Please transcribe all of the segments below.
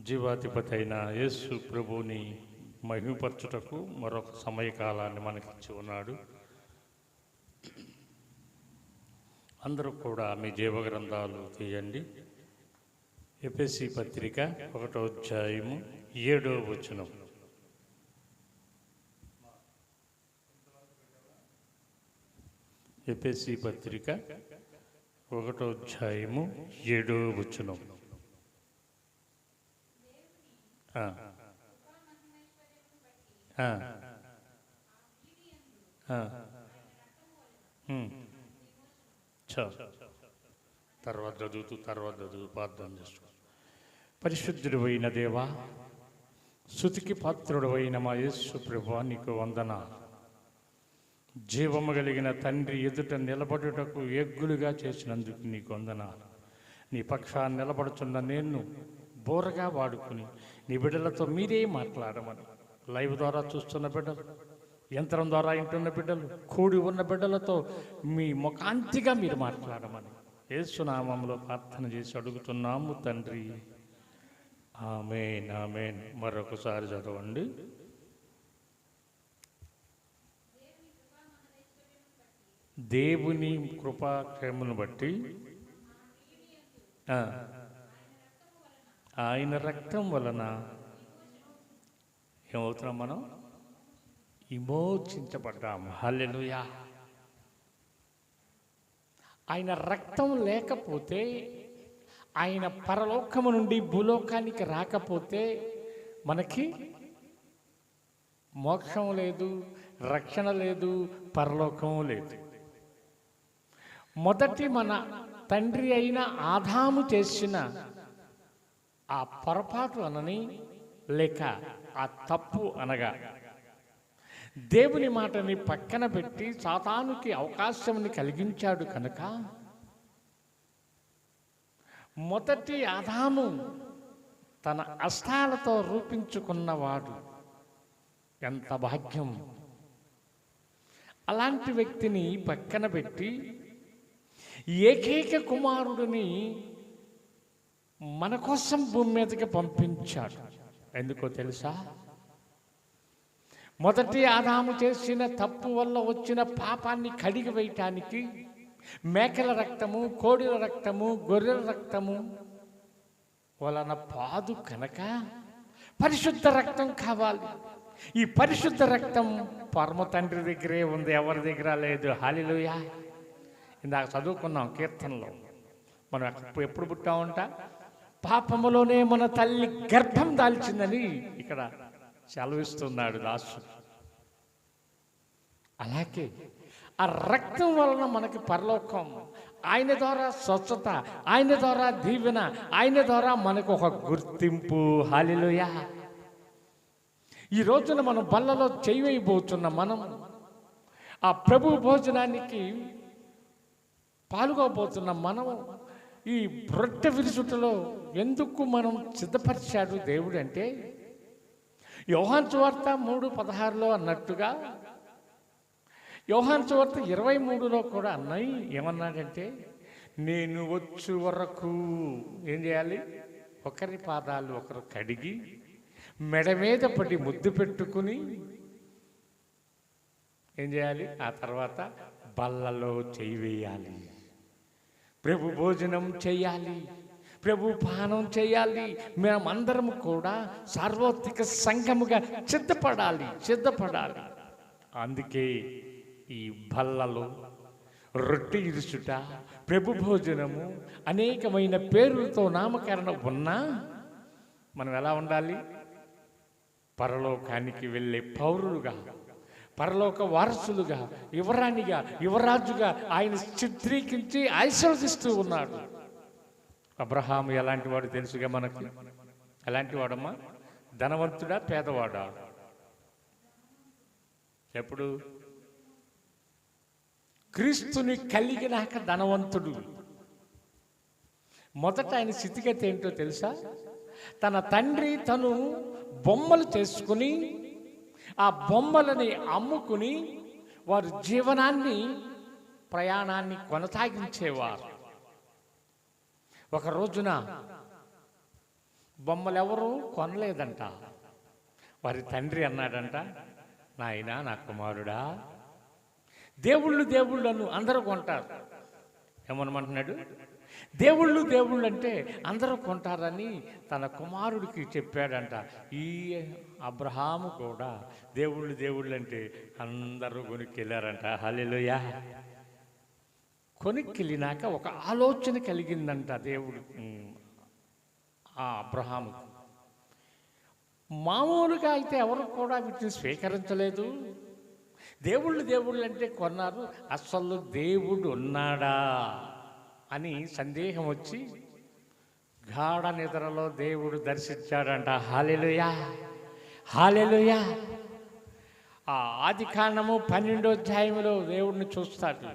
జీవాధిపతి అయిన యేసు ప్రభువుని మహిమపరచుటకు మరొక సమయకాలాన్ని మనకిచ్చి ఉన్నాడు. అందరూ కూడా మీ జీవగ్రంథాలు తీయండి. ఎఫెసీ పత్రిక 1వ అధ్యాయము 7వ వచనం. ఎఫెసీ పత్రిక 1వ అధ్యాయము 7వ వచనం. తర్వాత చదువుతూ ప్రార్థన చేసుకో. పరిశుద్ధుడు అయిన దేవా, స్తుతికి పాత్రుడు అయిన మా యేసు ప్రభువా, నీకు వందనాలు. జీవము కలిగిన తండ్రి ఎదుట నిలబడుటకు ఎగ్గులుగా చేసినందుకు నీకు వందనాలు. నీ పక్షాన్ని నిలబడుతున్న నేను బోరగా వాడుకుని నీ బిడ్డలతో మీరే మాట్లాడమని, లైవ్ ద్వారా చూస్తున్న బిడ్డలు, యంత్రం ద్వారా వింటున్న బిడ్డలు, కూడి ఉన్న బిడ్డలతో మీ ముఖాంతిగా మీరు మాట్లాడమని యేసు నామములో ప్రార్థన చేసి అడుగుతున్నాము తండ్రి, ఆమేన్ ఆమేన్. మరొకసారి చదవండి. దేవుని కృపాక్షేమను బట్టి ఆయన రక్తం వలన ఏమవుతున్నాం? మనం విమోచించబడ్డాం. హల్లెలూయా. ఆయన రక్తం లేకపోతే, ఆయన పరలోకము నుండి భూలోకానికి రాకపోతే మనకి మోక్షం లేదు, రక్షణ లేదు, పరలోకం లేదు. మొదటి మన తండ్రి అయిన ఆదాము చేసిన ఆ పొరపాటు అనని, లేక ఆ తప్పు అనగా దేవుని మాటని పక్కన పెట్టి సాతానుకి అవకాశంని కలిగించాడు కనుక, మొదటి ఆదాము తన అస్తాలతో రూపించుకున్నవాడు. ఎంత భాగ్యం! అలాంటి వ్యక్తిని పక్కన పెట్టి ఏకైక కుమారుడిని మన కోసం భూమి మీదకి పంపించాడు. ఎందుకో తెలుసా? మొదటి ఆదాము చేసిన తప్పు వల్ల వచ్చిన పాపాన్ని కడిగి వేయటానికి మేకల రక్తము, కోడిల రక్తము, గొర్రెల రక్తము వలన పాదు కనుక పరిశుద్ధ రక్తం కావాలి. ఈ పరిశుద్ధ రక్తం పరమ తండ్రి దగ్గరే ఉంది, ఎవరి దగ్గర లేదు. హల్లెలూయా. ఇందాక చదువుకున్నాం కీర్తనలో, మనం ఎప్పుడు పుట్టామంట? పాపములోనే మన తల్లి గర్భం దాల్చిందని ఇక్కడ సెలవిస్తున్నాడు దాసు. అలాగే ఆ రక్తం వలన మనకి పరలోకం, ఆయన ద్వారా స్వచ్ఛత, ఆయన ద్వారా దీవెన, ఆయన ద్వారా మనకు ఒక గుర్తింపు. హల్లెలూయా. ఈ రోజున మనం బల్లలో చేయి వేయబోతున్న మనం ఆ ప్రభు భోజనానికి పాల్గొబోతున్న మనం ఈ రొట్టె విరుచుటలో ఎందుకు మనం సిద్ధపరిచాడు దేవుడు అంటే, యోహాను సువార్త 3:16 అన్నట్టుగా, యోహాను సువార్త 23 కూడా అన్నాయి. ఏమన్నాడంటే, నేను వచ్చు వరకు ఏం చేయాలి? ఒకరి పాదాలు ఒకరు కడిగి మెడ మీద పడి ముద్దు పెట్టుకుని ఏం చేయాలి? ఆ తర్వాత బల్లలో చేయి వేయాలి, ప్రభు భోజనం చేయాలి, ప్రభు పానం చేయాలి. మేమందరం కూడా సార్వత్రిక సంఘముగా సిద్ధపడాలి. అందుకే ఈ బల్లలో రొట్టె ఇరుచుట, ప్రభు భోజనము అనేకమైన పేర్లతో నామకరణం ఉన్నా మనం ఎలా ఉండాలి? పరలోకానికి వెళ్ళే పౌరులుగా, పరలోక వారసులుగా, యువరాణిగా, యువరాజుగా ఆయన చిత్రీకరించి ఆశీర్వదిస్తూ ఉన్నాడు. అబ్రహాము ఎలాంటి వాడు తెలుసుగా మనకు? ఎలాంటి వాడమ్మా? ధనవంతుడా, పేదవాడా? ఎప్పుడు? క్రీస్తుని కలిగినాక ధనవంతుడు. మొదట ఆయన స్థితిగతి ఏంటో తెలుసా? తన తండ్రి తను బొమ్మలు చేసుకుని ఆ బొమ్మలని అమ్ముకుని వారు జీవనాన్ని ప్రయాణాన్ని కొనసాగించేవారు. ఒక రోజున బొమ్మలెవరూ కొనలేదంట. వారి తండ్రి అన్నాడంట, నాయనా నా కుమారుడా, దేవుళ్ళు దేవుళ్ళను అందరూ కొంటారు. ఏమనమంటున్నాడు? దేవుళ్ళు దేవుళ్ళు అంటే అందరూ కొంటారని తన కుమారుడికి చెప్పాడంట. ఈ అబ్రహాము కూడా దేవుళ్ళు దేవుళ్ళు అంటే అందరూ కొనుక్కెళ్ళారంట. హల్లెలూయా. కొనుక్కెళ్ళినాక ఒక ఆలోచన కలిగిందంట దేవుడు ఆ అబ్రహాము. మామూలుగా అయితే ఎవరు కూడా వీటిని స్వీకరించలేదు. దేవుళ్ళు దేవుళ్ళు అంటే కొన్నారు, అసలు దేవుడు ఉన్నాడా అని సందేహం వచ్చి గాఢ నిద్రలో దేవుడు దర్శించాడంట. హల్లెలూయా, హల్లెలూయా. ఆ ఆదికాండము 12వ అధ్యాయంలో దేవుడిని చూస్తాడు,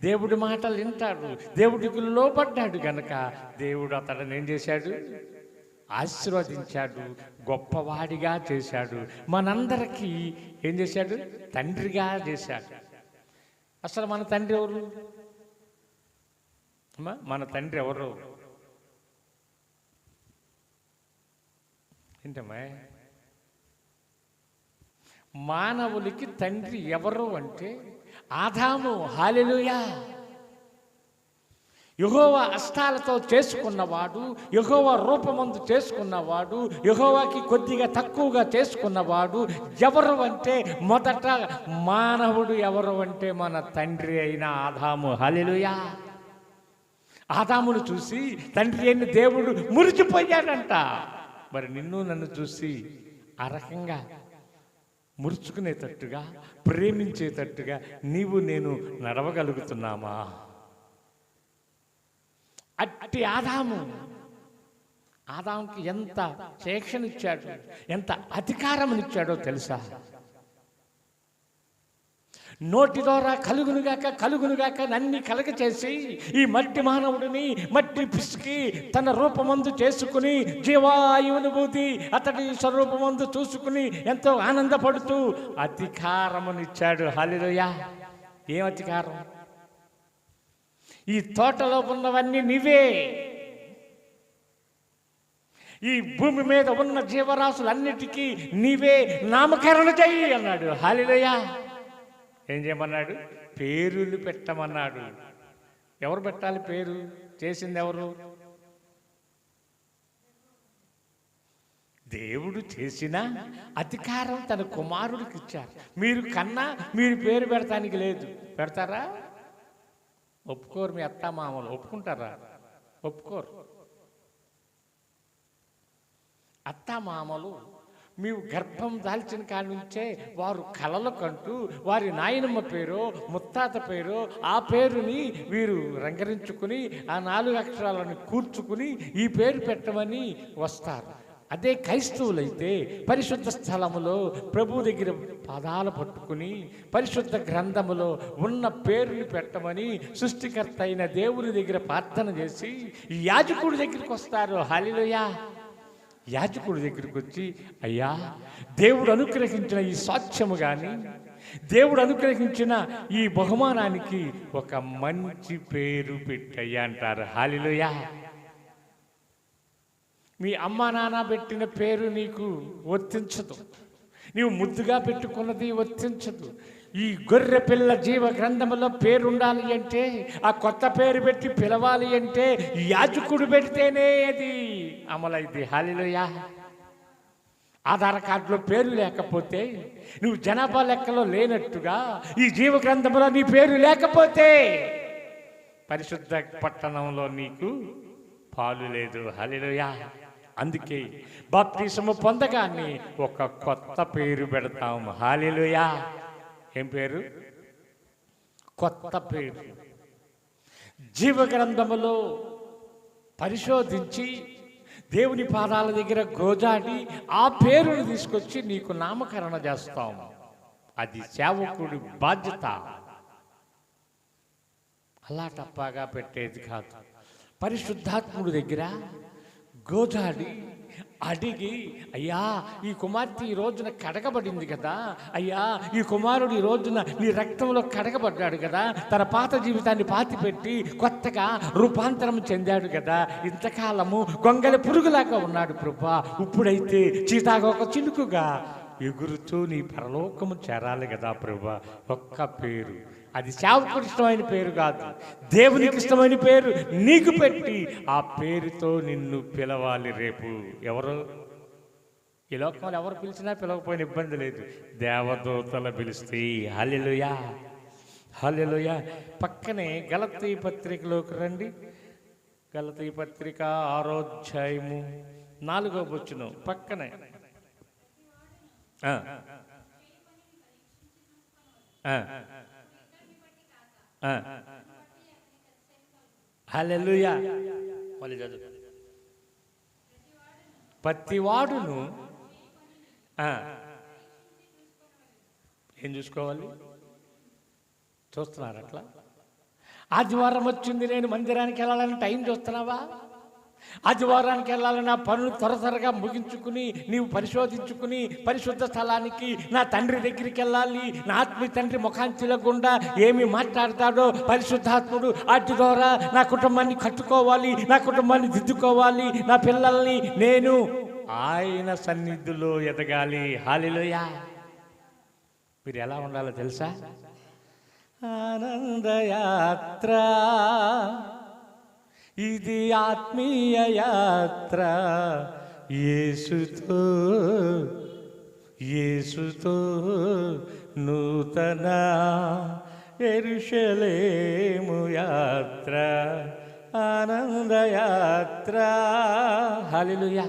దేవుడి మాటలు వింటాడు, దేవుడికి లోబడ్డాడు గనక దేవుడు అతడిని ఏం చేశాడు? ఆశీర్వదించాడు, గొప్పవాడిగా చేశాడు, మనందరికీ ఏం చేశాడు? తండ్రిగా చేశాడు. అసలు మన తండ్రి ఎవరు? మన తండ్రి ఎవరు? ఏంటమ్మా? మానవులకి తండ్రి ఎవరు అంటే ఆదాము. హల్లెలూయా. యెహోవా హస్తాలతో చేసుకున్నవాడు, యెహోవా రూపమందు చేసుకున్నవాడు, యెహోవాకి కొద్దిగా తక్కువగా చేసుకున్నవాడు ఎవరు అంటే మొదట మానవుడు ఎవరు అంటే మన తండ్రి అయిన ఆదాము. హల్లెలూయా. ఆదామును చూసి తండ్రి అయిన దేవుడు మురిచిపోయాడంట. మరి నిన్ను నన్ను చూసి ఆ రకంగా మురుచుకునేటట్టుగా, ప్రేమించేటట్టుగా నీవు నేను నడవగలుగుతున్నామా? అట్టి ఆదాముకి ఎంత శిక్షనిచ్చాడు, ఎంత అధికారం ఇచ్చాడో తెలుసా? నోటి ద్వారా కలుగునుగాక నన్ని కలగ చేసి ఈ మట్టి మానవుడిని మట్టి పిసికి తన రూపమందు చేసుకుని జీవాయువునుభూతి అతడి స్వరూపమందు చూసుకుని ఎంతో ఆనందపడుతూ అధికారమునిచ్చాడు. హల్లెలూయా. ఏం అధికారం? ఈ తోటలో ఉన్నవన్నీ నీవే, ఈ భూమి మీద ఉన్న జీవరాశులన్నిటికీ నీవే నామకరణ చెయ్యి అన్నాడు. హల్లెలూయా. ఏం చేయమన్నాడు? పేరులు పెట్టమన్నాడు. ఎవరు పెట్టాలి పేరు? చేసింది ఎవరు? దేవుడు చేసిన అధికారం తన కుమారుడికి ఇచ్చారు. మీరు కన్నా మీరు పేరు పెడతానికి లేదు. పెడతారా? ఒప్పుకోరు. మీ అత్త మామలు ఒప్పుకుంటారా? ఒప్పుకోరు. అత్త మామలు మీరు గర్భం దాల్చిన కాడి నుంచే వారు కలలు కంటూ వారి నాయనమ్మ పేరు ముత్తాత పేరు ఆ పేరుని వీరు రంగరించుకుని ఆ 4 అక్షరాలను కూర్చుకుని ఈ పేరు పెట్టమని వస్తారు. అదే క్రైస్తవులైతే పరిశుద్ధ స్థలములో ప్రభు దగ్గర పాదాలు పట్టుకుని పరిశుద్ధ గ్రంథములో ఉన్న పేరుని పెట్టమని సృష్టికర్త అయిన దేవుని దగ్గర ప్రార్థన చేసి యాజకుడి దగ్గరికి వస్తారు. హల్లెలూయా. యాజకుడి దగ్గరికి వచ్చి, అయ్యా దేవుడు అనుగ్రహించిన ఈ సాక్ష్యము కానీ దేవుడు అనుగ్రహించిన ఈ బహుమానానికి ఒక మంచి పేరు పెట్టయ్యా అంటారు. హల్లెలూయా. మీ అమ్మా నాన్న పెట్టిన పేరు నీకు వర్తించదు, నీవు ముద్దుగా పెట్టుకున్నది వర్తించదు. ఈ గొర్రె పిల్ల జీవ గ్రంథంలో పేరు ఉండాలి అంటే, ఆ కొత్త పేరు పెట్టి పిలవాలి అంటే యాజకుడు పెడితేనే అది అమలైంది. హల్లెలూయా. ఆధార్ కార్డులో పేరు లేకపోతే, నువ్వు జనాభా లెక్కలో లేనట్టుగా ఈ జీవ గ్రంథంలో నీ పేరు లేకపోతే పరిశుద్ధ పట్టణంలో నీకు పాలు లేదు. హల్లెలూయా. అందుకే బాప్తిసము పొందగానే ఒక కొత్త పేరు పెడతాం. హల్లెలూయా. ఏం పేరు? కొత్త పేరు. జీవ గ్రంథములో పరిశోధించి దేవుని పాదాల దగ్గర గోజాడి ఆ పేరును తీసుకొచ్చి నీకు నామకరణ చేస్తాం. అది సేవకుడి బాధ్యత. అలా తప్పగా పెట్టేది కాదు. పరిశుద్ధాత్ముడి దగ్గర గోజాడి అడిగి, అయ్యా ఈ కుమార్తె ఈ రోజున కడగబడింది కదా, అయ్యా ఈ కుమారుడు ఈ రోజున నీ రక్తంలో కడగబడ్డాడు కదా, తన పాత జీవితాన్ని పాతిపెట్టి కొత్తగా రూపాంతరం చెందాడు కదా, ఇంతకాలము గొంగళి పురుగులాగా ఉన్నాడు ప్రభా, ఇప్పుడైతే చీతాకొక చిలుకుగా ఎగురుతూ నీ పరలోకము చేరాలి కదా ప్రభా. ఒక్క పేరు, అది సేవకుడికి ఇష్టమైన పేరు కాదు, దేవునికి ఇష్టమైన పేరు నీకు పెట్టి ఆ పేరుతో నిన్ను పిలవాలి రేపు. ఎవరు ఈ లోకంలో ఎవరు పిలిచినా పిలవకపోయిన ఇబ్బంది లేదు, దేవదూతలు పిలిస్తే హల్లెలూయా హల్లెలూయా. పక్కనే గలతీ పత్రికలోకి రండి. గలతీ పత్రిక 6వ అధ్యాయము 4వ వచనం పక్కనే. హల్లెలూయా. మళ్ళీ చదువు. ప్రతివాడును ఏం చూసుకోవాలి? చూస్తున్నారు అట్లా? ఆదివారం వచ్చింది, నేను మందిరానికి వెళ్ళాలని టైం చూస్తున్నావా? ఆదివారానికి వెళ్ళాలని ఆ పనులు త్వరగా ముగించుకుని నీవు పరిశోధించుకుని పరిశుద్ధ స్థలానికి నా తండ్రి దగ్గరికి వెళ్ళాలి, నా ఆత్మీయ తండ్రి ముఖాంతిలో గుండా ఏమి మాట్లాడతాడో పరిశుద్ధాత్ముడు వాటి ద్వారా నా కుటుంబాన్ని కట్టుకోవాలి, నా కుటుంబాన్ని దిద్దుకోవాలి, నా పిల్లల్ని నేను ఆయన సన్నిధిలో ఎదగాలి. హల్లెలూయా. మీరు ఎలా ఉండాలో తెలుసా? ఆనందయాత్ర, ఇది ఆత్మీయ యాత్ర, యేసుతో యేసుతో నూతన యెరూషలేము యాత్ర, ఆనందయాత్ర. హల్లెలూయా.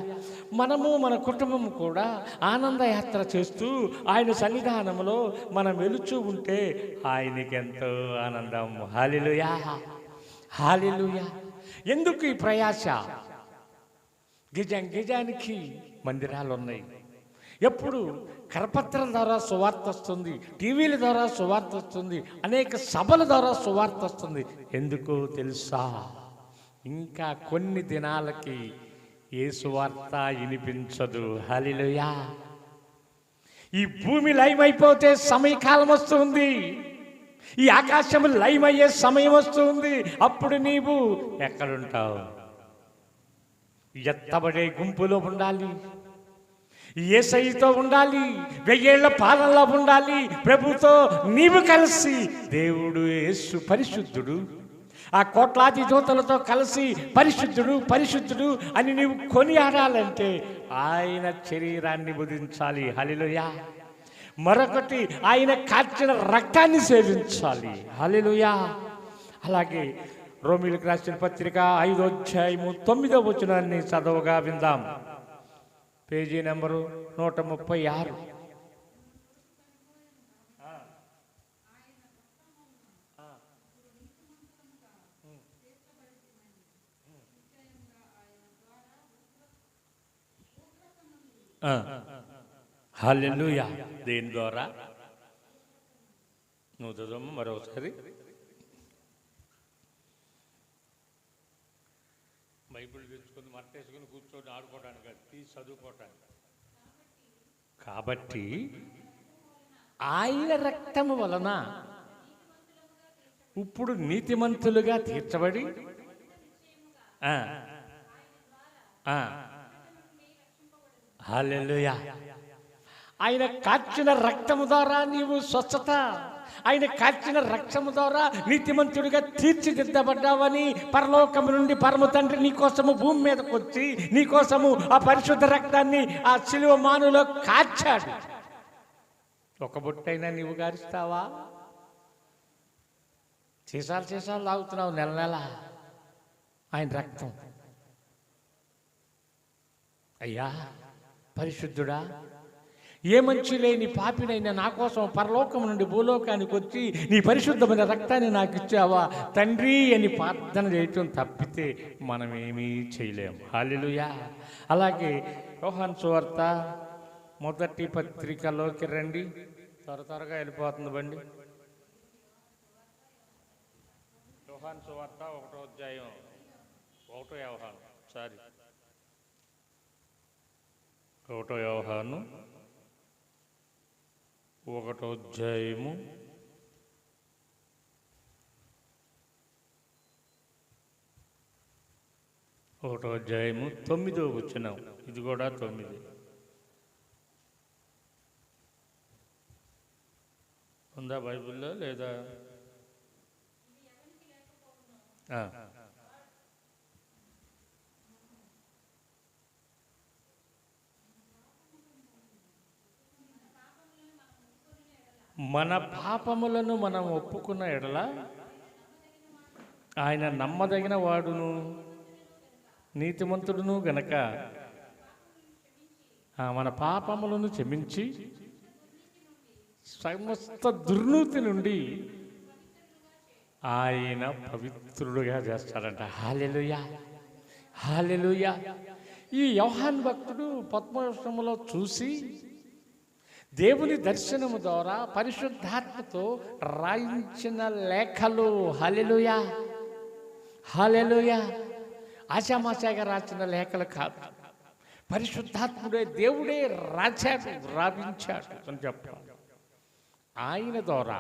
మనము మన కుటుంబం కూడా ఆనందయాత్ర చేస్తూ ఆయన సన్నిధానంలో మనం వెలుచూ ఉంటే ఆయనకెంతో ఆనందం. హల్లెలూయా హల్లెలూయా. ఎందుకు ఈ ప్రయాస? గిజానికి మందిరాలు ఉన్నాయి. ఎప్పుడు కరపత్రం ద్వారా సువార్త వస్తుంది, టీవీల ద్వారా సువార్త వస్తుంది, అనేక సభల ద్వారా సువార్త వస్తుంది. ఎందుకో తెలుసా? ఇంకా కొన్ని దినాలకి ఏ సువార్త వినిపించదు. హల్లెలూయా. ఈ భూమి లయమైపోతే సమయకాలం వస్తుంది, ఈ ఆకాశం లయమయ్యే సమయం వస్తుంది. అప్పుడు నీవు ఎక్కడుంటావు? ఎత్తబడే గుంపులో ఉండాలి, యేసయ్యతో ఉండాలి, 1000 ఏళ్ల పాలనలో ఉండాలి, ప్రభుతో నీవు కలిసి. దేవుడు యేసు పరిశుద్ధుడు, ఆ కోట్లాది దూతలతో కలిసి పరిశుద్ధుడు పరిశుద్ధుడు అని నీవు కొనియాడాలంటే ఆయన శరీరాన్ని భుజించాలి. హల్లెలూయా. మరొకటి, ఆయన కార్చిన రక్తాన్ని సేవించాలి. హల్లెలూయా. అలాగే రోమీయులకు రాసిన పత్రిక 5వ అధ్యాయము 9వ వచనాన్ని చదవగా విందాం. Page number 136. హల్లెలూయా. దేని ద్వారా? నువ్వు చదవమ్మ మరోసారి. బైబిల్ తెచ్చుకొని మట్టేసుకొని కూర్చొని ఆడుకోవడానికి కాదు, తీసి చదువుకోవటానికి. కాబట్టి ఆయన రక్తము వలన ఇప్పుడు నీతిమంతులుగా తీర్చబడి హల్లెలూయా. ఆయన కార్చిన రక్తము ద్వారా నీవు స్వచ్ఛత, ఆయన కార్చిన రక్తము ద్వారా నీతిమంతుడిగా తీర్చిదిద్దబడ్డావని పరలోకము నుండి పరమ తండ్రి నీకోసము భూమి మీదకి వచ్చి నీకోసము ఆ పరిశుద్ధ రక్తాన్ని ఆ శిలువ మానులో కార్చాడు. ఒక బొట్టైనా నీవు గారిస్తావా? సీసాలు తాగుతున్నావు నెల నెల ఆయన రక్తం. అయ్యా పరిశుద్ధుడా, ఏ మంచి లేని పాపినైనా నా కోసం పరలోకం నుండి భూలోకానికి వచ్చి నీ పరిశుద్ధమైన రక్తాన్ని నాకు ఇచ్చావా తండ్రి అని ప్రార్థన చేయటం తప్పితే మనం ఏమీ చేయలేం. హల్లెలూయా. అలాగే యోహాను సువార్త 1వ పత్రికలోకి రండి. త్వరగా వెళ్ళిపోతుంది బండి. యోహాను సువార్త 1వ అధ్యాయం 1వ యోహాను ఒకటో యోహాను 1వ అధ్యాయము 9వ వచనం. ఇది కూడా 9. ఉందా బైబిల్లో లేదా? మన పాపములను మనం ఒప్పుకున్న ఎడల ఆయన నమ్మదగిన వాడును నీతిమంతుడును గనక మన పాపములను క్షమించి సమస్త దుర్నీతి నుండి ఆయన పవిత్రుడుగా చేస్తాడంట. హల్లెలూయా, హల్లెలూయా. ఈ యోహాను భక్తుడు పద్మవర్షములో చూసి దేవుని దర్శనము ద్వారా పరిశుద్ధాత్మతో రాయించిన లేఖలు. హల్లెలూయా, హల్లెలూయా. ఆశామాశాగా రాసిన లేఖలు కాదు, పరిశుద్ధాత్ముడే దేవుడే రాశాడు, రాయించాడు అని చెప్పాలి. ఆయన ద్వారా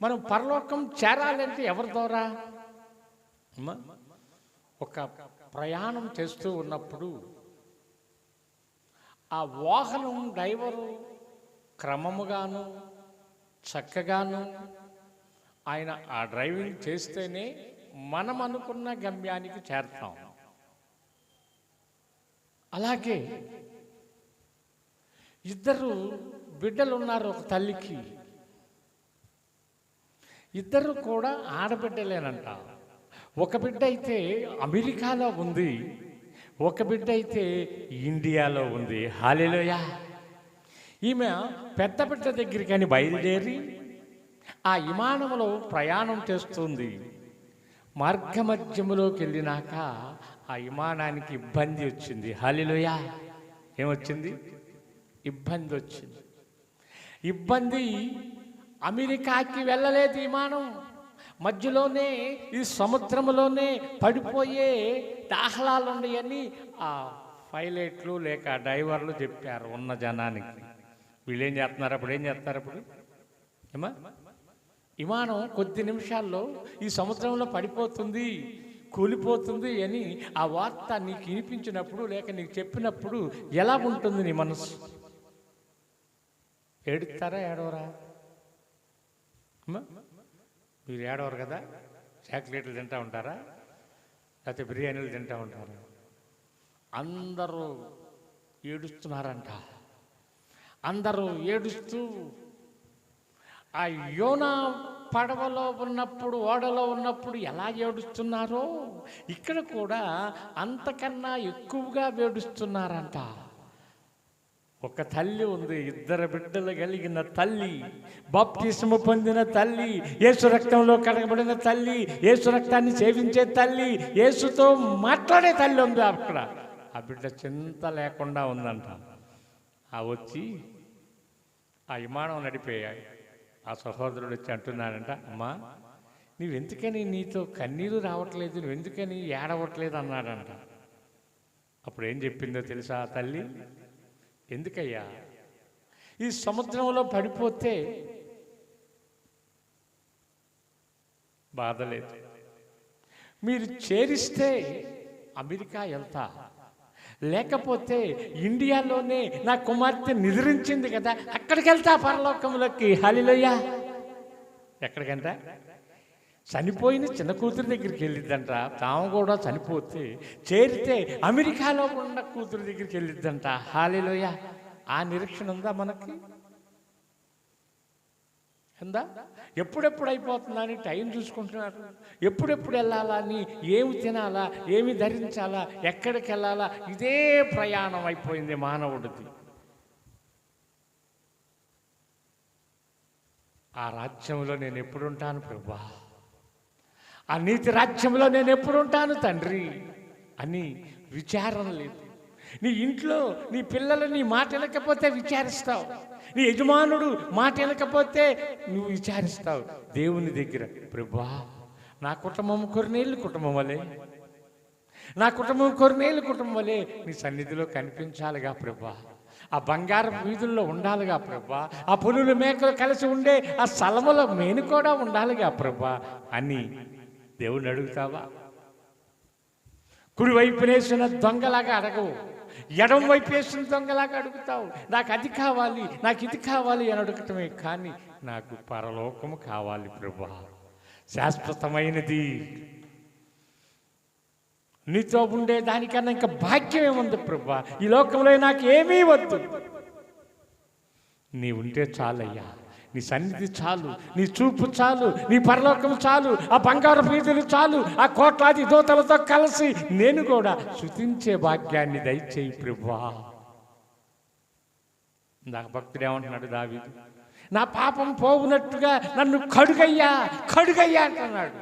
మనం పరలోకం చేరాలంటే ఎవరి ద్వారా? ఒక ప్రయాణం చేస్తూ ఉన్నప్పుడు ఆ వాహనం డ్రైవరు క్రమముగాను చక్కగాను ఆయన ఆ డ్రైవింగ్ చేస్తేనే మనం అనుకున్న గమ్యానికి చేరుతాం. అలాగే ఇద్దరు బిడ్డలు ఉన్నారు ఒక తల్లికి. ఇద్దరు కూడా ఆడబిడ్డలేనంట. ఒక బిడ్డ అయితే అమెరికాలో ఉంది, ఒక బిడ్డ అయితే ఇండియాలో ఉంది. హల్లెలూయా. ఈమె పెద్ద బిడ్డ దగ్గరికి అని బయలుదేరి ఆ విమానంలో ప్రయాణం చేస్తుంది. మార్గమధ్యములోకి వెళ్ళినాక ఆ విమానానికి ఇబ్బంది వచ్చింది. హల్లెలూయా. ఏమొచ్చింది? ఇబ్బంది వచ్చింది. ఇబ్బంది, అమెరికాకి వెళ్ళలేదు విమానం. మధ్యలోనే ఈ సముద్రంలోనే పడిపోయే దాఖలాలు ఉన్నాయని ఆ పైలట్లు లేక డ్రైవర్లు చెప్పారు ఉన్న జనానికి. వీళ్ళు ఏం చేస్తున్నారు అప్పుడు? ఏమా, విమానం కొద్ది నిమిషాల్లో ఈ సముద్రంలో పడిపోతుంది, కూలిపోతుంది అని ఆ వార్త నీకు వినిపించినప్పుడు లేక నీకు చెప్పినప్పుడు ఎలా ఉంటుంది నీ మనసు? ఏడుస్తారా, ఏడవరా? మీరు ఏడవరు కదా? చాక్లెట్లు తింటూ ఉంటారా, లేకపోతే బిర్యానీలు తింటూ ఉంటారా? అందరూ ఏడుస్తున్నారంట. అందరూ ఏడుస్తూ ఆ యోనా పడవలో ఉన్నప్పుడు, ఓడలో ఉన్నప్పుడు ఎలా ఏడుస్తున్నారో ఇక్కడ కూడా అంతకన్నా ఎక్కువగా ఏడుస్తున్నారంట. ఒక తల్లి ఉంది, ఇద్దరు బిడ్డలు కలిగిన తల్లి, బాప్తిస్మము పొందిన తల్లి, యేసు రక్తంలో కడగబడిన తల్లి, యేసు రక్తాన్ని సేవించే తల్లి, యేసుతో మాట్లాడే తల్లి ఉంది అక్కడ. ఆ బిడ్డ చింత లేకుండా ఉందంట. ఆ వచ్చి ఆ విమానం నడిపేయాయి. ఆ సహోదరుడు వచ్చి అంటున్నాడంట, అమ్మా నువ్వెందుకని నీతో కన్నీరు రావట్లేదు, నువ్వెందుకని ఏడవట్లేదు అన్నాడంట. అప్పుడు ఏం చెప్పిందో తెలుసా ఆ తల్లి? ఎందుకయ్యా, ఈ సముద్రంలో పడిపోతే బాధలేదు, మీరు చేరిస్తే అమెరికా వెళ్తా, లేకపోతే ఇండియాలోనే నా కుమార్తె నిద్రించింది కదా అక్కడికి వెళ్తా పరలోకంలోకి. హల్లెలూయా. ఎక్కడికంట? చనిపోయిన చిన్న కూతురు దగ్గరికి వెళ్ళిద్దంట. తాము కూడా చనిపోతే చేరితే అమెరికాలో ఉన్న కూతురు దగ్గరికి వెళ్ళిద్దంట. హల్లెలూయా. ఆ నిరీక్షణ ఉందా మనకి? ఉందా? ఎప్పుడెప్పుడు అయిపోతుందా అని టైం చూసుకుంటున్నారు. ఎప్పుడెప్పుడు వెళ్ళాలా అని, ఏమి తినాలా, ఏమి ధరించాలా, ఎక్కడికి వెళ్ళాలా, ఇదే ప్రయాణం అయిపోయింది మానవుడిది. ఆ రాజ్యంలో నేను ఎప్పుడుంటాను ప్రభువా, ఆ నీతి రాజ్యంలో నేను ఎప్పుడుంటాను తండ్రి అని విచారం లేదు. నీ ఇంట్లో నీ పిల్లలు నీ మాట వినకపోతే విచారిస్తావు, నీ యజమానుడు మాట వినకపోతే నువ్వు విచారిస్తావు. దేవుని దగ్గర ప్రభువా నా కుటుంబం కొర్నేళ్ళు కుటుంబం వలె, నా కుటుంబం కొర్నేలు కుటుంబం వలె నీ సన్నిధిలో కనిపించాలిగా ప్రభా. ఆ బంగారం వీధుల్లో ఉండాలిగా ప్రభా. ఆ పులులు మేకలు కలిసి ఉండే ఆ స్థలములో మేను కూడా ఉండాలిగా ప్రభా అని దేవుణ్ణి అడుగుతావా? కుడి వైపు వేసిన దొంగలాగా అడగవు, ఎడం వైపు వేసిన దొంగలాగా అడుగుతావు. నాకు అది కావాలి, నాకు ఇది కావాలి అని అడగటమే కానీ నాకు పరలోకము కావాలి ప్రభా, శాశ్వతమైనది, నీతో ఉండే దానికన్నా ఇంకా భాగ్యం ఏముంది ప్రభా. ఈ లోకంలో నాకు ఏమీ వద్దు, నీ ఉంటే చాలయ్యా. నీ సన్నిధి చాలు, నీ చూపు చాలు, నీ పరలోకం చాలు, ఆ బంగారు వీధులు చాలు, ఆ కోట్లాది దూతలతో కలిసి నేను కూడా స్తుతించే భాగ్యాన్ని దయచేయి ప్రభువా. నాకు భక్తుడు ఏమంటున్నాడు దావీదు, నా పాపం పోవునట్టుగా నన్ను కడుగయ్యా కడుగయ్యా అంటున్నాడు.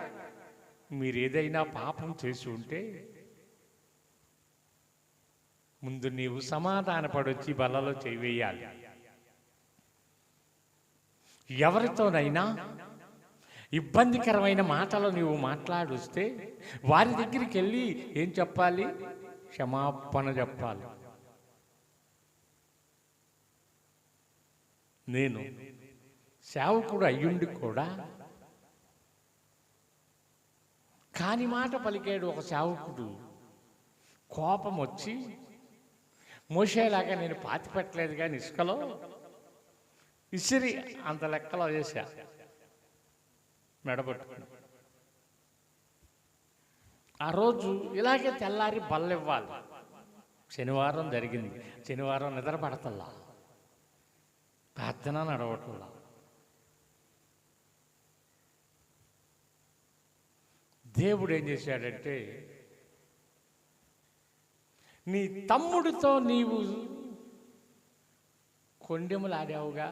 మీరు ఏదైనా పాపం చేసి ఉంటే ముందు నీవు సమాధానపడొచ్చి బల్లలో చేవేయాలి. ఎవరితోనైనా ఇబ్బందికరమైన మాటలు నీవు మాట్లాడుస్తే వారి దగ్గరికి వెళ్ళి ఏం చెప్పాలి? క్షమాపణ చెప్పాలి. నేను సేవకుడు అయ్యుండి కూడా కాని మాట పలికాడు ఒక సేవకుడు. కోపం వచ్చి మోసేలాగా నేను పాతి పెట్టలేదు కానీ ఇసుకలో ఇసిరి అంత లెక్కలో చేశా, మెడబట్టుకుని. ఆ రోజు ఇలాగే తెల్లారి బల్లెవ్వాలి. శనివారం జరిగింది. శనివారం నిద్ర పడతల్లా, ప్రార్థన నడవటల్లా. దేవుడు ఏం చేశాడంటే, నీ తమ్ముడితో నీవు కొండెములాడావుగా,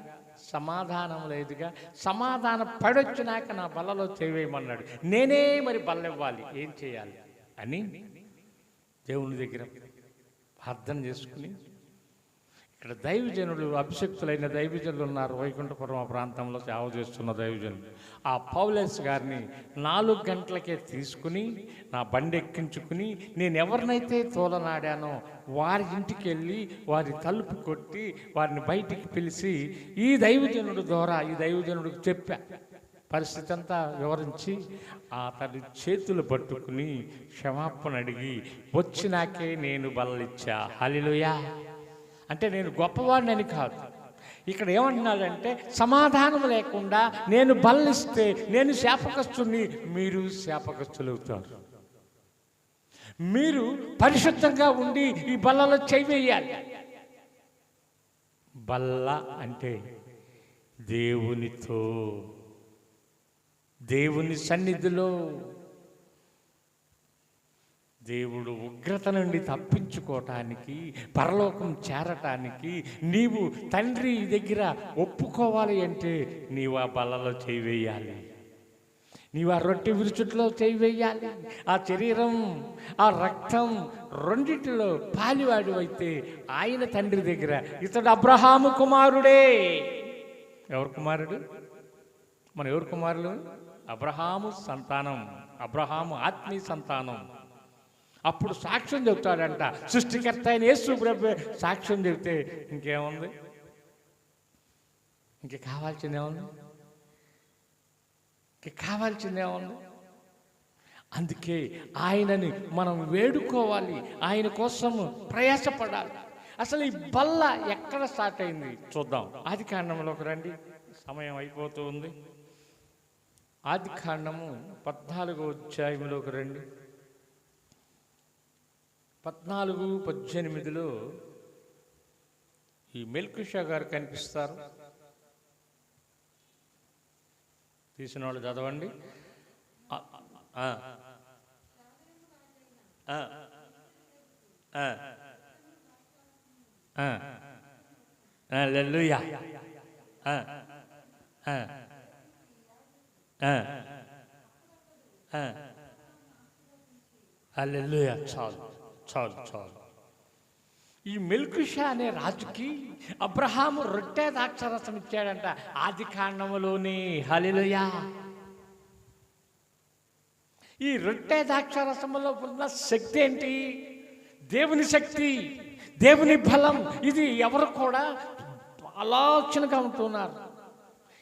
సమాధానం లేదుగా, సమాధాన పడొచ్చినాక నా బల్లలో చేవేయమన్నాడు. నేనే మరి బల్లెవ్వాలి, ఏం చేయాలి అని దేవుని దగ్గర ప్రార్థన చేసుకుని, ఇక్కడ దైవజనులు, అభిషక్తులైన దైవజనులు ఉన్నారు. వైకుంఠపురం ప్రాంతంలో సేవ చేస్తున్న దైవజనులు. ఆ పౌలస్ గారిని 4 గంటలకే తీసుకుని నా బండి ఎక్కించుకుని నేను ఎవరినైతే తోలనాడానో వారి ఇంటికి వెళ్ళి వారి తలుపు కొట్టి వారిని బయటికి పిలిచి ఈ దైవజనుడు ద్వారా ఈ దైవజనుడికి చెప్పా. పరిస్థితి అంతా వివరించి అతడి చేతులు పట్టుకుని క్షమాపణ అడిగి వచ్చినాకే నేను బల్లలిచ్చా. హల్లెలూయా. అంటే నేను గొప్పవాడిని కాదు. ఇక్కడ ఏమంటున్నాడంటే, సమాధానం లేకుండా నేను బల్లిస్తే నేను శాపకస్తుని, మీరు శాపకస్తులవుతారు. మీరు పరిశుద్ధంగా ఉండి ఈ బల్లలో చేవేయాలి. బల్ల అంటే దేవునితో, దేవుని సన్నిధిలో దేవుడు ఉగ్రత నుండి తప్పించుకోవటానికి, పరలోకం చేరటానికి నీవు తండ్రి దగ్గర ఒప్పుకోవాలి అంటే నీవు ఆ బల్లలో చేవేయాలి. నీవు ఆ రొట్టె విరుచుట్లో చేవేయాలి. ఆ శరీరం ఆ రక్తం రెండిటిలో పాలివాడు అయితే ఆయన తండ్రి దగ్గర, ఇతడు అబ్రహాము కుమారుడే. ఎవరు కుమారుడు? మన ఎవరు కుమారులు? అబ్రహాము సంతానం, అబ్రహాము ఆత్మీయ సంతానం. అప్పుడు సాక్ష్యం చెబుతాడంట. సృష్టికర్త అయిన యేసు ప్రభు సాక్ష్యం చెబితే ఇంకేముంది? ఇంక కావాల్సిందేముంది? కావాల్సిందేముంది? అందుకే ఆయనని మనం వేడుకోవాలి, ఆయన కోసం ప్రయాసపడాలి. అసలు ఈ బల్ల ఎక్కడ స్టార్ట్ అయింది చూద్దాం. ఆదికాండంలోకి రండి, సమయం అయిపోతూ ఉంది. ఆదికాండము 14వ అధ్యాయంలోకి రండి. 14:18లో ఈ మెల్కీషా గారు కనిపిస్తారు. తీసిన వాళ్ళు చదవండి. హల్లెలూయా. హల్లెలూయా. చాలు చాలు చాలు. ఈ మెల్కీషా అనే రాజుకి అబ్రహాము రొట్టె ద్రాక్షరసం ఇచ్చాడంట ఆదికాండములోనే. హల్లెలూయా. ఈ రొట్టె ద్రాక్షారసంలో ఉన్న శక్తి ఏంటి? దేవుని శక్తి, దేవుని బలం. ఇది ఎవరు కూడా ఆలోచనగా ఉంటున్నారు.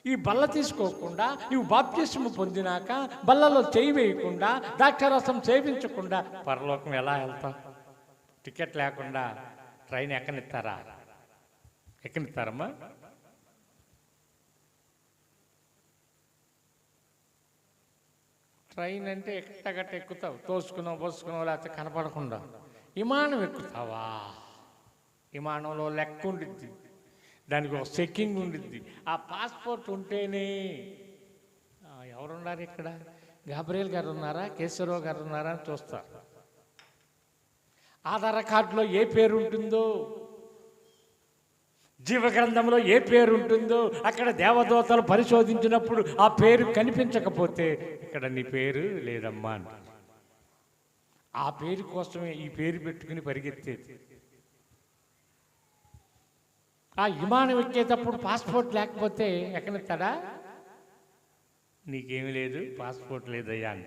ఈ బల్ల తీసుకోకుండా, నీవు బాప్తిస్మము పొందినాక బల్లలో చేయి వేయకుండా, ద్రాక్షారసం సేవించకుండా పరలోకం ఎలా వెళ్తాం? టికెట్ లేకుండా ట్రైన్ ఎక్కనిస్తారమ్మా? ట్రైన్ అంటే ఎక్కగట్ట ఎక్కుతావు, తోసుకున్నావు పోసుకున్నావు, లేకపోతే కనపడకుండా. విమానం ఎక్కుతావా? విమానంలో లెక్క ఉండిద్ది, దానికి ఒక చెక్కింగ్ ఉండిద్ది. ఆ పాస్పోర్ట్ ఉంటేనే. ఎవరున్నారు ఇక్కడ? గాబ్రియల్ గారు ఉన్నారా, కేశవరావు గారు ఉన్నారా అని చూస్తారు. ఆధార్ కార్డులో ఏ పేరు ఉంటుందో, జీవగ్రంథంలో ఏ పేరు ఉంటుందో, అక్కడ దేవదూతలు పరిశోధించినప్పుడు ఆ పేరు కనిపించకపోతే ఇక్కడ నీ పేరు లేదమ్మా అంట. ఆ పేరు కోసమే ఈ పేరు పెట్టుకుని పరిగెత్తేది. ఆ విమానం ఎక్కేటప్పుడు పాస్పోర్ట్ లేకపోతే ఎక్కనెత్తాడా? నీకేమీ లేదు, పాస్పోర్ట్ లేదయ్యా అంట.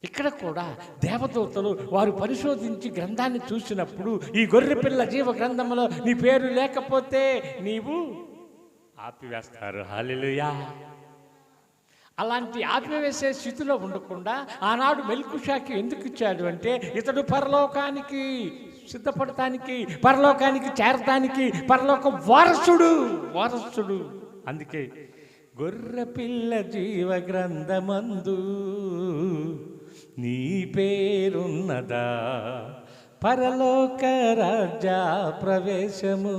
ఇక్కడ కూడా దేవదూతలు వారు పరిశోధించి గ్రంథాన్ని చూసినప్పుడు ఈ గొర్రెపిల్ల జీవ గ్రంథంలో నీ పేరు లేకపోతే నీవు ఆపివేస్తారు. హల్లెలూయా. అలాంటి ఆపివేసే స్థితిలో ఉండకుండా ఆనాడు మెల్కుషాకి ఎందుకు ఇచ్చాడు అంటే, ఇతడు పరలోకానికి సిద్ధపడటానికి, పరలోకానికి చేరటానికి, పరలోక వారసుడు. అందుకే గొర్రెపిల్ల జీవ గ్రంథమందు నీ పేరున్నదా, పరలోక రాజ్య ప్రవేశము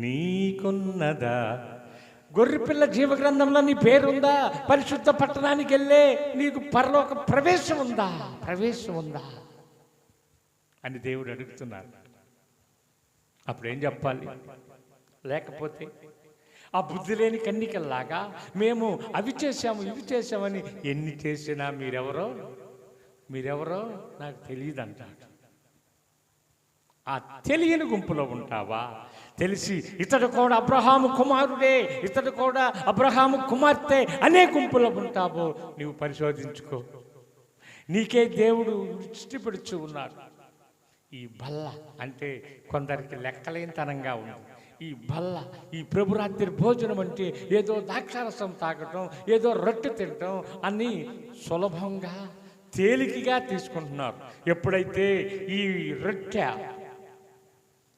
నీకున్నదా? గొర్రెపిల్ల జీవ గ్రంథంలో నీ పేరుందా? పరిశుద్ధ పట్టణానికి వెళ్ళే నీకు పరలోక ప్రవేశం ఉందా అని దేవుడు అడుగుతున్నారు. అప్పుడేం చెప్పాలి? లేకపోతే ఆ బుద్ధి లేని కన్నికల్లాగా మేము అవి చేశాము ఇవి చేశామని ఎన్ని చేసినా మీరెవరో నాకు తెలియదు అంటాడు. ఆ తెలియని గుంపులో ఉంటావా? తెలిసి ఇతడు కూడా అబ్రహాము కుమారుడే, ఇతడు కూడా అబ్రహాము కుమార్తె అనే గుంపులో ఉంటావో నీవు పరిశోధించుకో. నీకే దేవుడు దృష్టిపెడుచు ఉన్నాడు. ఈ బల్ల అంటే కొందరికి లెక్కలేనితనంగా ఉంది. ఈ బల్ల, ఈ ప్రభురాత్రి భోజనం అంటే ఏదో ద్రాక్షారసం తాగటం, ఏదో రొట్టె తినటం అని సులభంగా తేలికగా తీసుకుంటున్నారు. ఎప్పుడైతే ఈ రొట్టె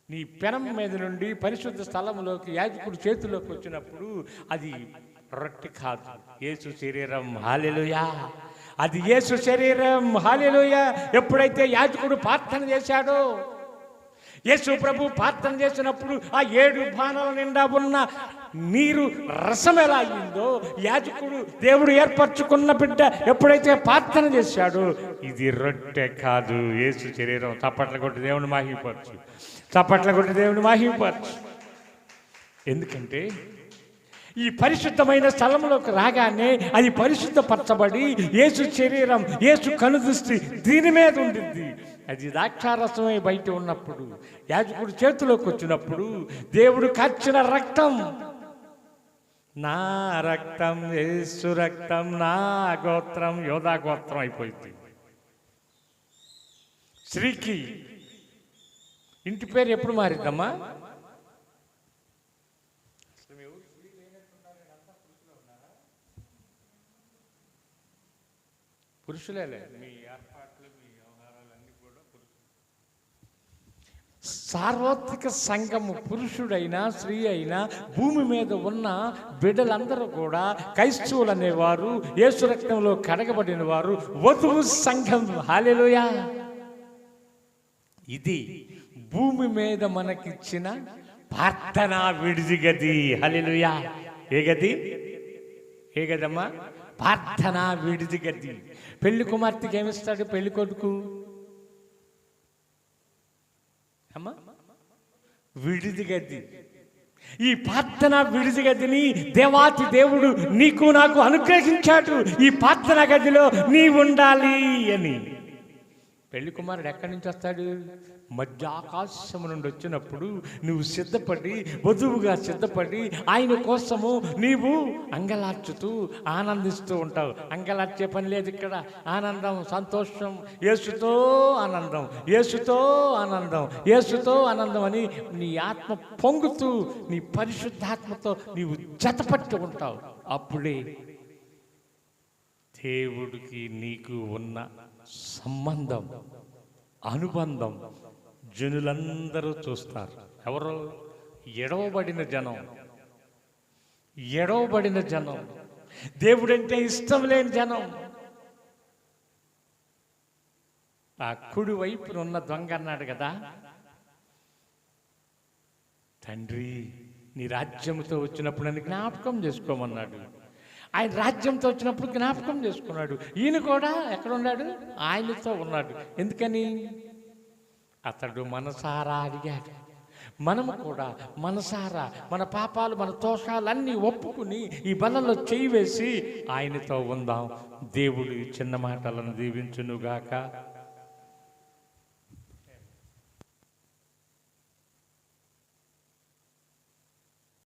నీ పెనం మీద నుండి పరిశుద్ధ స్థలంలోకి యాజకుడు చేతిలోకి వచ్చినప్పుడు అది రొట్టె కాదు, యేసు శరీరం. హల్లెలూయా. అది యేసు శరీరం. హల్లెలూయా. ఎప్పుడైతే యాజకుడు ప్రార్థన చేశాడో, యేసు ప్రభు ప్రార్థన చేసినప్పుడు ఆ 7 బాణాల నిండా ఉన్న నీరు రసం ఎలా అయిందో, యాజకుడు దేవుడు ఏర్పరచుకున్న బిడ్డ ఎప్పుడైతే ప్రార్థన చేశాడో, ఇది రొట్టె కాదు, యేసు శరీరం. చప్పట్ల కొట్టి దేవుని మహిమపరచు. ఎందుకంటే ఈ పరిశుద్ధమైన స్థలంలోకి రాగానే అది పరిశుద్ధపరచబడి యేసు శరీరం, యేసు కనుదృష్టి దీని మీద ఉండిద్ది. అది ద్రాక్షారసమే బయట ఉన్నప్పుడు, యాజకుడు చేతిలోకి వచ్చినప్పుడు దేవుడు కార్చిన రక్తం, నా రక్తం యేసు రక్తం, నా గోత్రం యోధా గోత్రం అయిపోయింది. స్త్రీకి ఇంటి పేరు ఎప్పుడు మారిద్దమ్మా? పురుషులేలే. మీ ఏర్పాట్లు, మీ వ్యవహారాలన్నీ కూడా సార్వత్రిక సంఘము, పురుషుడైనా స్త్రీ అయినా భూమి మీద ఉన్న బిడ్డలందరూ కూడా క్రైస్తవులు అనేవారు, యేసు రక్తంలో కడగబడిన వారు, వధువు సంఘం. హల్లెలూయా. ఇది భూమి మీద మనకిచ్చిన ప్రార్థనా విడిది గది. హల్లెలూయా. ఏ గదమ్మా? ప్రార్థనా విడిది గది. పెళ్లి కుమార్తెకి ఏమిస్తాడు పెళ్లి కొడుకు? అమ్మా, విడిది గది. ఈ ప్రార్థనా విడిది గదిని దేవాతి దేవుడు నీకు నాకు అనుగ్రహించాడు. ఈ ప్రార్థనా గదిలో నీ ఉండాలి అని. పెళ్లి కుమారుడు ఎక్కడి నుంచి వస్తాడు? మధ్య ఆకాశం నుండి వచ్చినప్పుడు నువ్వు సిద్ధపడి, వధువుగా సిద్ధపడి ఆయన కోసము నీవు అంగలార్చుతూ ఆనందిస్తూ ఉంటావు. అంగలార్చే పని లేదు ఇక్కడ. ఆనందం, సంతోషం, యేసుతో ఆనందం, యేసుతో ఆనందం, యేసుతో ఆనందం అని నీ ఆత్మ పొంగుతూ నీ పరిశుద్ధాత్మతో నీవు జతపట్టి ఉంటావు. అప్పుడే దేవుడికి నీకు ఉన్న సంబంధం, అనుబంధం జనులందరూ చూస్తారు. ఎవరు? ఎడవబడిన జనం, ఎడవబడిన జనం, దేవుడంటే ఇష్టం లేని జనం. ఆ కుడి వైపున ఉన్న దొంగ అన్నాడు కదా, తండ్రి నీ రాజ్యంతో వచ్చినప్పుడు నన్ను జ్ఞాపకం చేసుకోమన్నాడు. ఆయన రాజ్యంతో వచ్చినప్పుడు జ్ఞాపకం చేసుకున్నాడు. ఈయన కూడా ఎక్కడున్నాడు? ఆయనతో ఉన్నాడు. ఎందుకని? అతడు మనసారా అడిగాడు. మనము కూడా మనసారా మన పాపాలు, మన దోషాలన్నీ ఒప్పుకుని ఈ బలలో చేయి వేసి ఆయనతో ఉందాం. దేవుడు చిన్న మాటలను దీవించునుగాక.